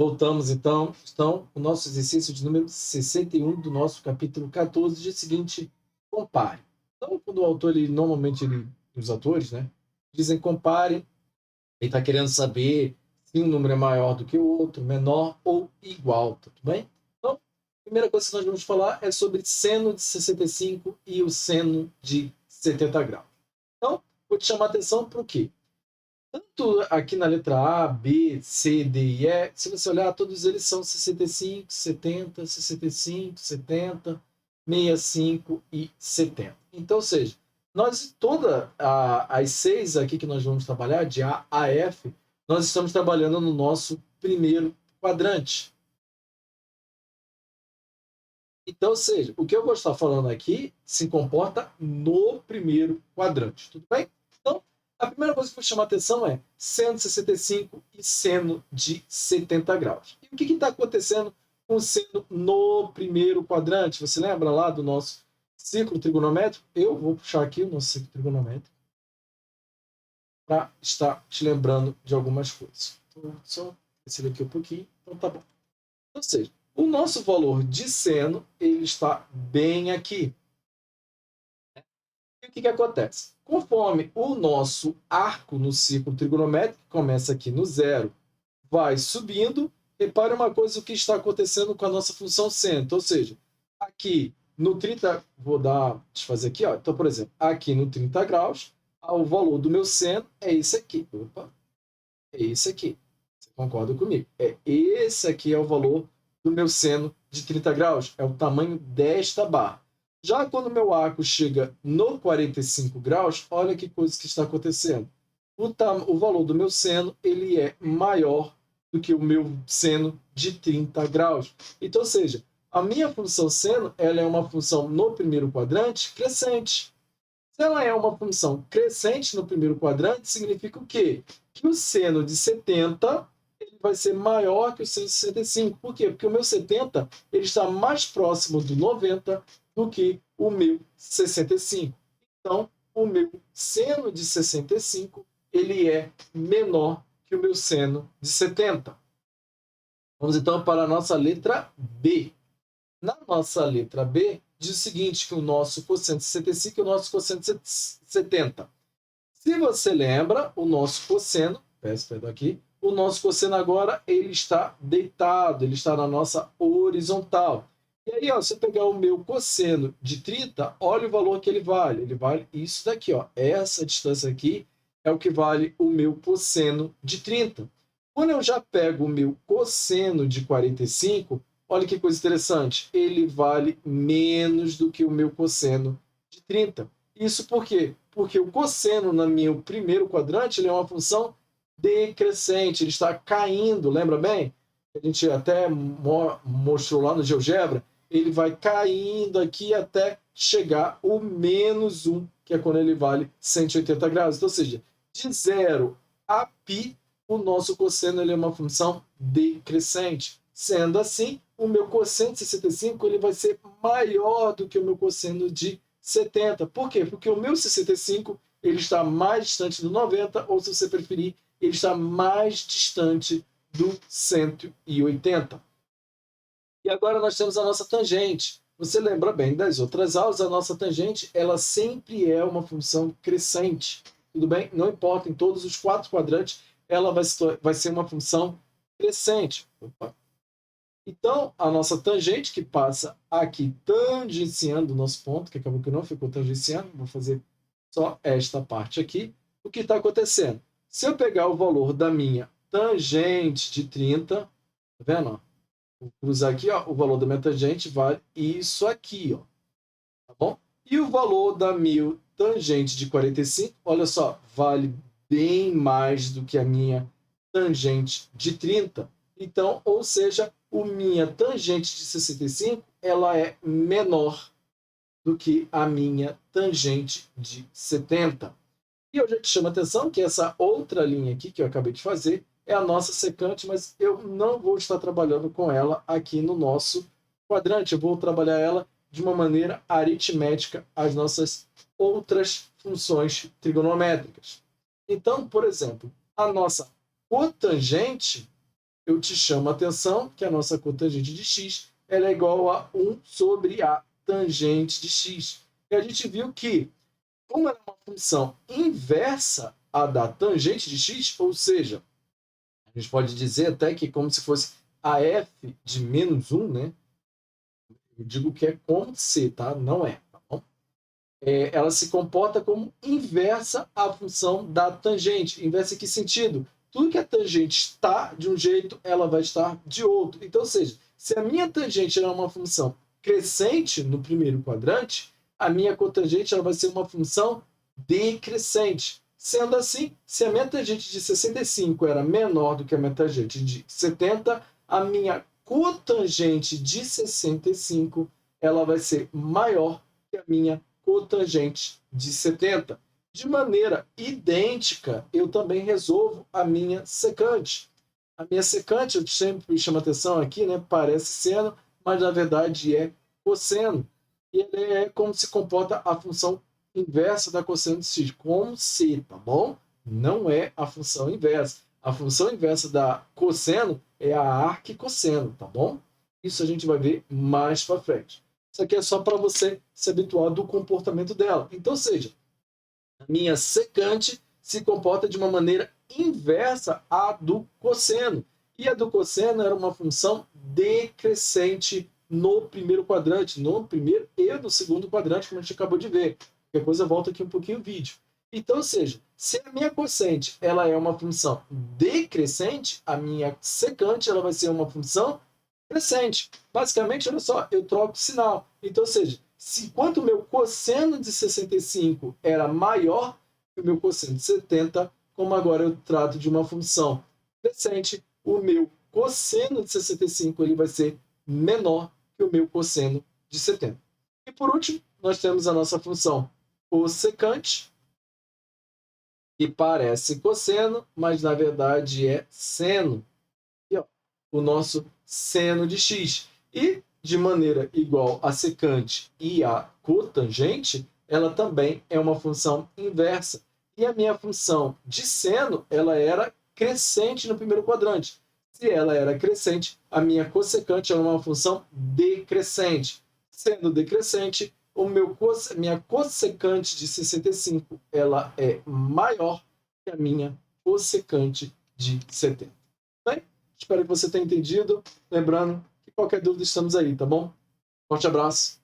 Voltamos então, o nosso exercício de número 61 do nosso capítulo 14, diz o seguinte: compare. Então, quando o autor, normalmente, os autores, né, dizem compare, ele está querendo saber se um número é maior do que o outro, menor ou igual, tudo bem? Então, a primeira coisa que nós vamos falar é sobre seno de 65 e o seno de 70 graus. Então, vou te chamar a atenção para o quê? Tanto aqui na letra A, B, C, D e E, se você olhar, todos eles são 65, 70, 65, 70, 65 e 70. Então, ou seja, nós todas as 6 aqui que nós vamos trabalhar, de A a F, nós estamos trabalhando no nosso primeiro quadrante. Então, ou seja, o que eu vou estar falando aqui se comporta no primeiro quadrante, tudo bem? Então, a primeira coisa que eu vou chamar a atenção é seno de 65 e seno de 70 graus. E o que está acontecendo com o seno no primeiro quadrante? Você lembra lá do nosso círculo trigonométrico? Eu vou puxar aqui o nosso círculo trigonométrico para estar te lembrando de algumas coisas. Então, só esse daqui um pouquinho, então tá bom. Ou seja, o nosso valor de seno ele está bem aqui. E o que acontece? Conforme o nosso arco no círculo trigonométrico, começa aqui no zero, vai subindo, repare uma coisa o que está acontecendo com a nossa função seno. Então, ou seja, aqui no 30, desfazer aqui, ó. Então, por exemplo, aqui no 30 graus, o valor do meu seno é esse aqui. Opa, é esse aqui. Você concorda comigo? Esse aqui é o valor do meu seno de 30 graus, é o tamanho desta barra. Já quando o meu arco chega no 45 graus, olha que coisa que está acontecendo. O valor do meu seno ele é maior do que o meu seno de 30 graus. Então, ou seja, a minha função seno ela é uma função no primeiro quadrante crescente. Se ela é uma função crescente no primeiro quadrante, significa o quê? Que o seno de 70 ele vai ser maior que o seno de 65. Por quê? Porque o meu 70 ele está mais próximo do 90 do que o meu 65. Então, o meu seno de 65 ele é menor que o meu seno de 70. Vamos então para a nossa letra B. Na nossa letra B, diz o seguinte, que o nosso quociente de 65 e o nosso quociente de 70. Se você lembra, o nosso cosseno, peço perdão aqui, o nosso cosseno agora ele está deitado, ele está na nossa horizontal. E aí, ó, se eu pegar o meu cosseno de 30, olha o valor que ele vale. Ele vale isso daqui, ó. Essa distância aqui é o que vale o meu cosseno de 30. Quando eu já pego o meu cosseno de 45, olha que coisa interessante, ele vale menos do que o meu cosseno de 30. Isso por quê? Porque o cosseno, no meu primeiro quadrante, ele é uma função decrescente, ele está caindo, lembra bem? A gente até mostrou lá no GeoGebra, ele vai caindo aqui até chegar o menos 1, que é quando ele vale 180 graus. Então, ou seja, de 0 a π, o nosso cosseno ele é uma função decrescente. Sendo assim, o meu cosseno de 65 ele vai ser maior do que o meu cosseno de 70. Por quê? Porque o meu 65 ele está mais distante do 90, ou se você preferir, ele está mais distante do 180. E agora nós temos a nossa tangente. Você lembra bem das outras aulas, a nossa tangente ela sempre é uma função crescente. Tudo bem? Não importa, em todos os 4 quadrantes, ela vai ser uma função crescente. Opa. Então, a nossa tangente, que passa aqui tangenciando o nosso ponto, que acabou que não ficou tangenciando, vou fazer só esta parte aqui. O que está acontecendo? Se eu pegar o valor da minha tangente de 30, tá vendo? Vou cruzar aqui, ó, o valor da minha tangente vale isso aqui, ó, tá bom? E o valor da minha tangente de 45, olha só, vale bem mais do que a minha tangente de 30. Então, ou seja, a minha tangente de 65 ela é menor do que a minha tangente de 70. E eu já te chamo a atenção que essa outra linha aqui que eu acabei de fazer é a nossa secante, mas eu não vou estar trabalhando com ela aqui no nosso quadrante. Eu vou trabalhar ela de uma maneira aritmética as nossas outras funções trigonométricas. Então, por exemplo, a nossa cotangente, eu te chamo a atenção que a nossa cotangente de x ela é igual a 1 sobre a tangente de x. E a gente viu que, como ela é uma função inversa à da tangente de x, ou seja, a gente pode dizer até que como se fosse a f de menos 1, né? Eu digo que é como c, tá? Não é, tá bom? Ela se comporta como inversa à função da tangente. Inversa em que sentido? Tudo que a tangente está de um jeito, ela vai estar de outro. Então, ou seja, se a minha tangente é uma função crescente no primeiro quadrante, a minha cotangente ela vai ser uma função decrescente. Sendo assim, se a minha tangente de 65 era menor do que a minha tangente de 70, a minha cotangente de 65 ela vai ser maior que a minha cotangente de 70. De maneira idêntica, eu também resolvo a minha secante. A minha secante, eu sempre chamo atenção aqui, né? Parece seno, mas na verdade é cosseno. E ele é como se comporta a função inversa da cosseno de x, como se, tá bom? Não é a função inversa. A função inversa da cosseno é a arquicosseno, tá bom? Isso a gente vai ver mais para frente. Isso aqui é só para você se habituar do comportamento dela. Então, seja, a minha secante se comporta de uma maneira inversa à do cosseno. E a do cosseno era uma função decrescente no primeiro quadrante, no primeiro e no segundo quadrante, como a gente acabou de ver. Qualquer coisa, volta aqui um pouquinho o vídeo. Então, ou seja, se a minha cossente ela é uma função decrescente, a minha secante ela vai ser uma função crescente. Basicamente, olha só, eu troco sinal. Então, ou seja, se enquanto o meu cosseno de 65 era maior que o meu cosseno de 70, como agora eu trato de uma função crescente, o meu cosseno de 65 ele vai ser menor que o meu cosseno de 70. E por último, nós temos a nossa função cossecante, que parece cosseno, mas na verdade é seno. E, ó, o nosso seno de x. E, de maneira igual a secante e a cotangente, ela também é uma função inversa. E a minha função de seno, ela era crescente no primeiro quadrante. Se ela era crescente, a minha cossecante é uma função decrescente. Sendo decrescente, minha cossecante de 65 ela é maior que a minha cossecante de 70. Bem, espero que você tenha entendido. Lembrando que qualquer dúvida estamos aí, tá bom? Forte abraço.